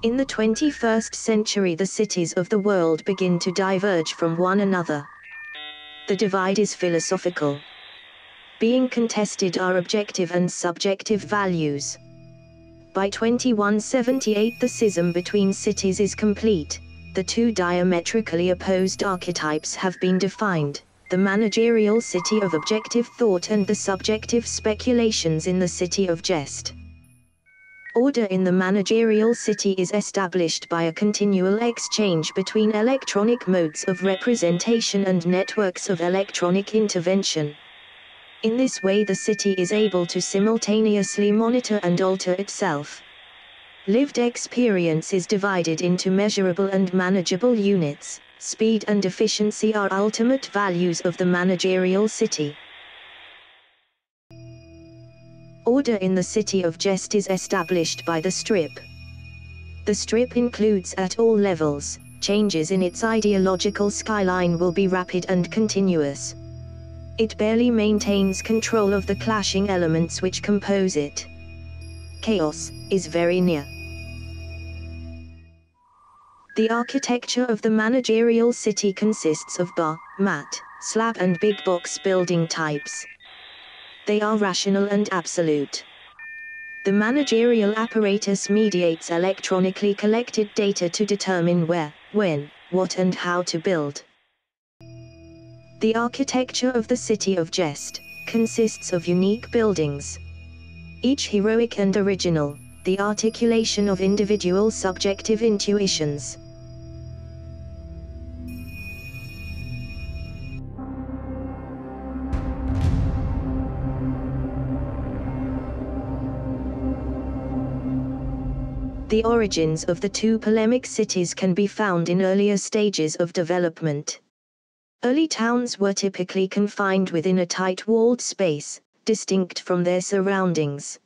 In the 21st century, the cities of the world begin to diverge from one another. The divide is philosophical. Being contested are objective and subjective values. By 2178, the schism between cities is complete. The two diametrically opposed archetypes have been defined: the managerial city of objective thought and the subjective speculations in the city of jest. Order in the managerial city is established by a continual exchange between electronic modes of representation and networks of electronic intervention. In this way, the city is able to simultaneously monitor and alter itself. Lived experience is divided into measurable and manageable units. Speed and efficiency are ultimate values of the managerial city. Order in the city of jest is established by the strip. The strip includes at all levels. Changes in its ideological skyline will be rapid and continuous. It barely maintains control of the clashing elements which compose it. Chaos is very near. The architecture of the managerial city consists of bar, mat, slab and big box building types. They are rational and absolute. The managerial apparatus mediates electronically collected data to determine where, when, what and how to build. The architecture of the city of jest consists of unique buildings, each heroic and original, the articulation of individual subjective intuitions. The origins of the two polemic cities can be found in earlier stages of development. Early towns were typically confined within a tight-walled space, distinct from their surroundings.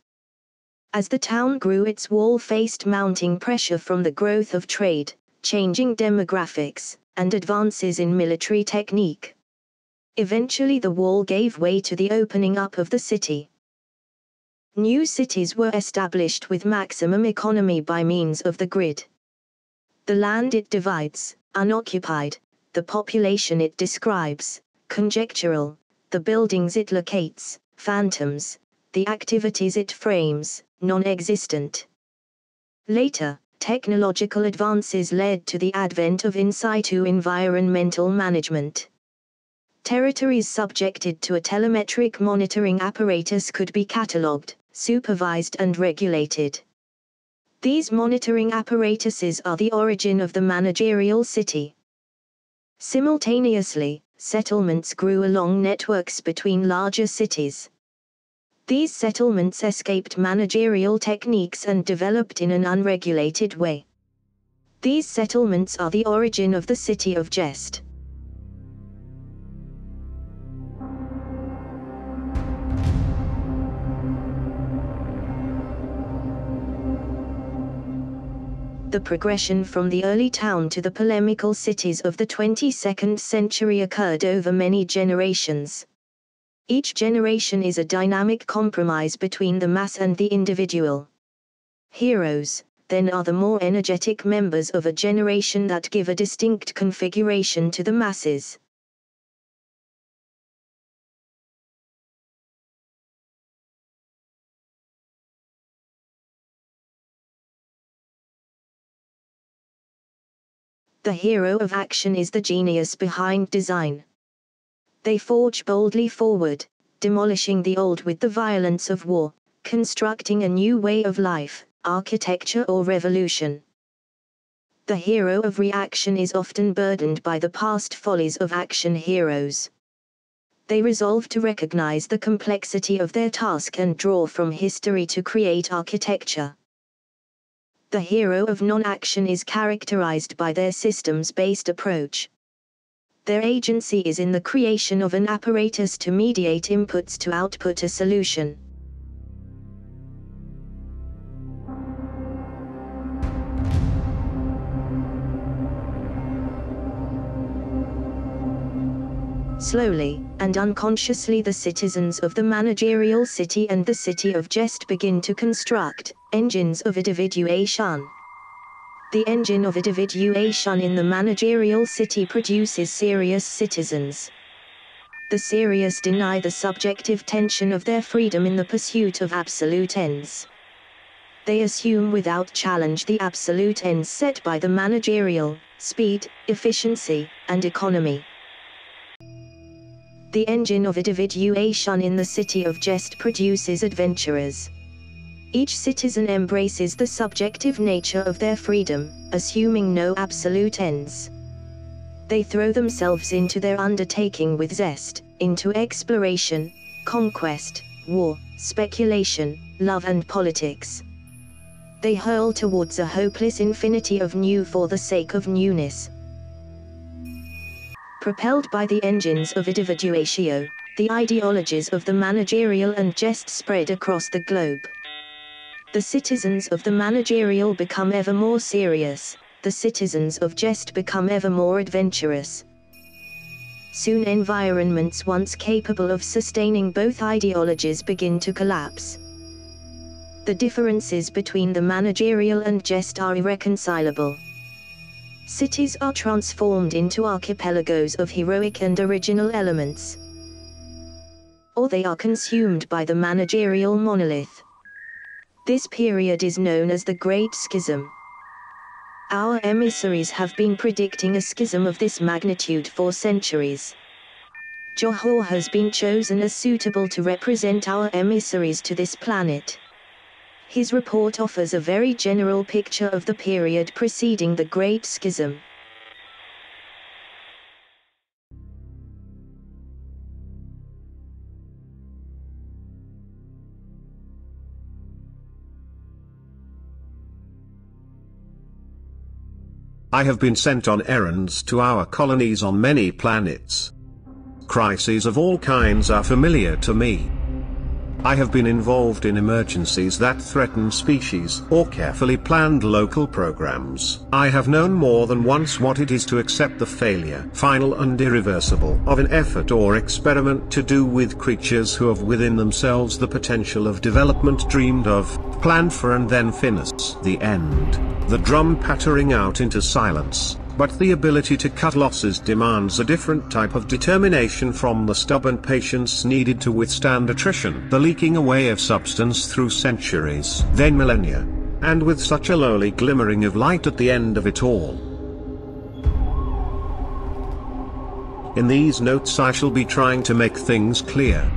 As the town grew, its wall faced mounting pressure from the growth of trade, changing demographics, and advances in military technique. Eventually the wall gave way to the opening up of the city. New cities were established with maximum economy by means of the grid. The land it divides, unoccupied; the population it describes, conjectural; the buildings it locates, phantoms; the activities it frames, non-existent. Later, technological advances led to the advent of in situ environmental management. Territories subjected to a telemetric monitoring apparatus could be catalogued, supervised and regulated. These monitoring apparatuses are the origin of the managerial city. Simultaneously, settlements grew along networks between larger cities. These settlements escaped managerial techniques and developed in an unregulated way. These settlements are the origin of the city of jest. The progression from the early town to the polemical cities of the 22nd century occurred over many generations. Each generation is a dynamic compromise between the mass and the individual. Heroes, then, are the more energetic members of a generation that give a distinct configuration to the masses. The hero of action is the genius behind design. They forge boldly forward, demolishing the old with the violence of war, constructing a new way of life, architecture or revolution. The hero of reaction is often burdened by the past follies of action heroes. They resolve to recognize the complexity of their task and draw from history to create architecture. The hero of non-action is characterized by their systems-based approach. Their agency is in the creation of an apparatus to mediate inputs to output a solution. Slowly, and unconsciously, the citizens of the managerial city and the city of jest begin to construct engines of individuation. The engine of individuation in the managerial city produces serious citizens. The serious deny the subjective tension of their freedom in the pursuit of absolute ends. They assume without challenge the absolute ends set by the managerial: speed, efficiency, and economy. The engine of individuation in the city of Jest produces adventurers. Each citizen embraces the subjective nature of their freedom, assuming no absolute ends. They throw themselves into their undertaking with zest, into exploration, conquest, war, speculation, love and politics. They hurl towards a hopeless infinity of new for the sake of newness. Propelled by the engines of individuatio, the ideologies of the managerial and Jest spread across the globe. The citizens of the managerial become ever more serious, the citizens of Jest become ever more adventurous. Soon environments once capable of sustaining both ideologies begin to collapse. The differences between the managerial and Jest are irreconcilable. Cities are transformed into archipelagos of heroic and original elements, or they are consumed by the managerial monolith. This period is known as the Great Schism. Our emissaries have been predicting a schism of this magnitude for centuries. Johor has been chosen as suitable to represent our emissaries to this planet. His report offers a very general picture of the period preceding the Great Schism. I have been sent on errands to our colonies on many planets. Crises of all kinds are familiar to me. I have been involved in emergencies that threaten species or carefully planned local programs. I have known more than once what it is to accept the failure, final and irreversible, of an effort or experiment to do with creatures who have within themselves the potential of development dreamed of, planned for and then finished. The end. The drum pattering out into silence. But the ability to cut losses demands a different type of determination from the stubborn patience needed to withstand attrition, the leaking away of substance through centuries, then millennia, and with such a lowly glimmering of light at the end of it all. In these notes I shall be trying to make things clear.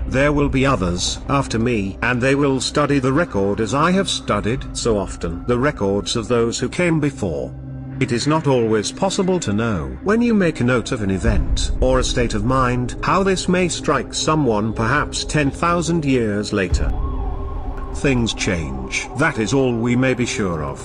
There will be others after me, and they will study the record as I have studied so often the records of those who came before. It is not always possible to know, when you make a note of an event, or a state of mind, how this may strike someone perhaps 10,000 years later. Things change, that is all we may be sure of.